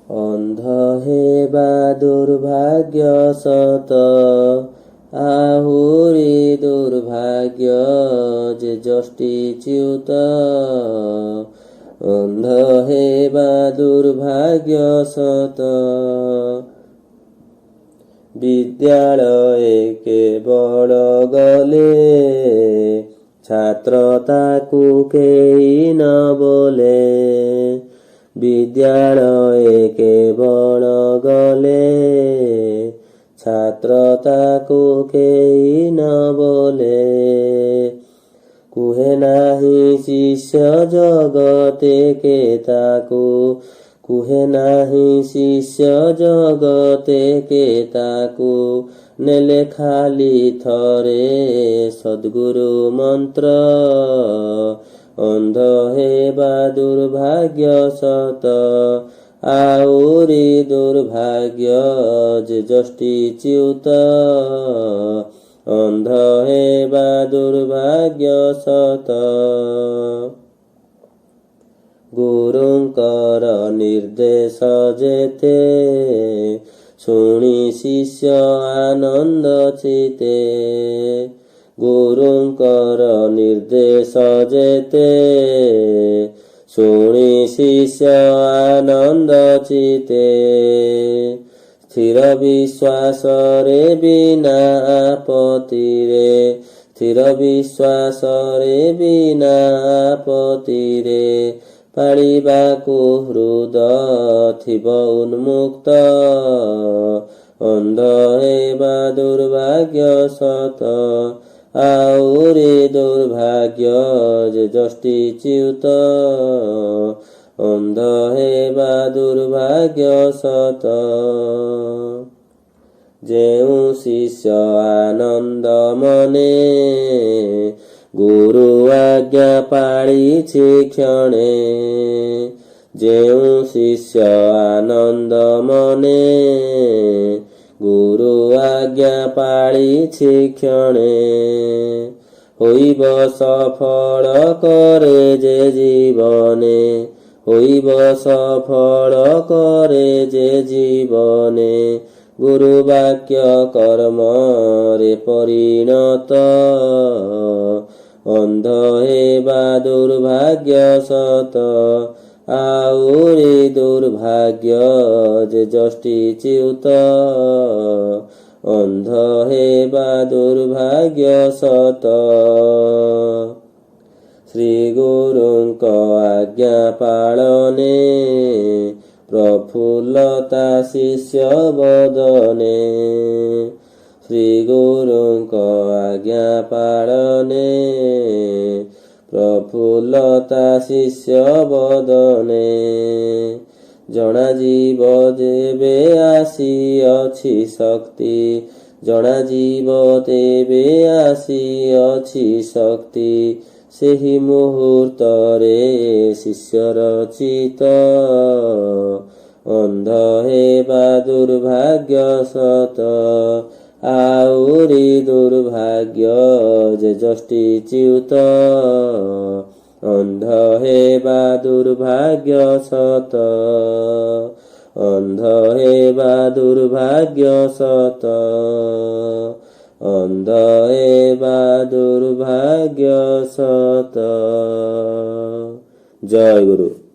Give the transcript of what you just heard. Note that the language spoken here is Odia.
ଅନ୍ଧ ହେବା ଦୁର୍ଭାଗ୍ୟ ସତ, ଆହୁରି ଦୁର୍ଭାଗ୍ୟ ଯେ ଯଷ୍ଟିଚ୍ୟୁତ। ଅନ୍ଧ ହେବା ଦୁର୍ଭାଗ୍ୟ ସତ, ବିଦ୍ୟାଳୟ କେବଳ ଗଲେ ଛାତ୍ର ତାକୁ କେହି ନ ବୋଲେ। ବିଦ୍ୟାଳୟ କେବଳ ଗଲେ ଛାତ୍ର ତାକୁ କେହି ନ ବୋଲେ। କୁହେ ନାହିଁ ଶିଷ୍ୟ ଜଗତେ କେ ତାକୁ, କୁହେ ନାହିଁ ଶିଷ୍ୟ ଜଗତେ କେ ତାକୁ। ନେଲେ ଖାଲି ଥରେ ସଦ୍ଗୁରୁ ମନ୍ତ୍ର, ଅନ୍ଧ ହେବା ଦୁର୍ଭାଗ୍ୟ ସତ, ଆହୁରି ଦୁର୍ଭାଗ୍ୟ ଯେ ଯଷ୍ଟିଚ୍ୟୁତ। ଅନ୍ଧ ହେବା ଦୁର୍ଭାଗ୍ୟ ସତ, ଗୁରୁଙ୍କର ନିର୍ଦ୍ଦେଶ ଯେତେ ଶୁଣି ଶିଷ୍ୟ ଆନନ୍ଦ ଚିତେ। ଗୁରୁଙ୍କର ନିର୍ଦ୍ଦେଶ ଯେତେ ଶୁଣି ଶିଷ୍ୟ ଆନନ୍ଦ ଚିତେ। ସ୍ଥିର ବିଶ୍ୱାସରେ ବିନା ଆପତ୍ତିରେ, ସ୍ଥିର ବିଶ୍ୱାସରେ ବିନା ଆପତ୍ତିରେ, ପାଳିବାକୁ ହୃଦ ଥିବ ଉନ୍ମୁକ୍ତ। ଅନ୍ଧ ହେବା ଦୁର୍ଭାଗ୍ୟ ସତ, ଆହୁରି ଦୁର୍ଭାଗ୍ୟ ଯେ ଯଷ୍ଟିଚ୍ୟୁତ। ଅନ୍ଧ ହେବା ଦୁର୍ଭାଗ୍ୟ ସତ, ଯେଉଁ ଶିଷ୍ୟ ଆନନ୍ଦ ମନେ ଗୁରୁ ଆଜ୍ଞା ପାଳିଛି କ୍ଷଣେ। ଯେଉଁ ଶିଷ୍ୟ ଆନନ୍ଦ ମନେ ଗୁରୁ ଆଜ୍ଞା ପାଳିଛି କ୍ଷଣେ। ହୋଇବ ସଫଳ କରେ ଯେ ଜୀବନେ, ହୋଇବ ସଫଳ କରେ ଯେ ଜୀବନେ। ଗୁରୁ ବାକ୍ୟ କର୍ମରେ ପରିଣତ, ଅନ୍ଧ ହେବା ଦୁର୍ଭାଗ୍ୟ ସତ, ଆହୁରି ଦୁର୍ଭାଗ୍ୟ ଯେ ଯଷ୍ଟିଚ୍ୟୁତ। ଅନ୍ଧ ହେବା ଦୁର୍ଭାଗ୍ୟ ସତ, ଶ୍ରୀ ଗୁରୁଙ୍କ ଆଜ୍ଞା ପାଳନେ ପ୍ରଫୁଲ୍ଲତା ଶିଷ୍ୟ ବଦନେ। ଶ୍ରୀ ଗୁରୁଙ୍କ ଆଜ୍ଞା ପାଳନେ ପ୍ରଫୁଲ୍ଲତା ଶିଷ୍ୟ ବଦନେ। ଜଣାଯିବ ଯେବେ ଆସିଅଛି ଶକ୍ତି, ଜଣାଯିବ ତେବେ ଆସିଅଛି ଶକ୍ତି। ସେହି ମୁହୂର୍ତ୍ତରେ ଶିଷ୍ୟର ଚିତ୍ତ, ଅନ୍ଧ ହେବା ଦୁର୍ଭାଗ୍ୟ ସତ, ଆହୁରି ଦୁର୍ଭାଗ୍ୟ ଯେ ଯଷ୍ଟିଚ୍ୟୁତ। ଅନ୍ଧ ହେବା ଦୁର୍ଭାଗ୍ୟ ସତ, ଅନ୍ଧ ହେବା ଦୁର୍ଭାଗ୍ୟ ସତ, ଅନ୍ଧ ହେବା ଦୁର୍ଭାଗ୍ୟ ସତ। ଜୟ ଗୁରୁ।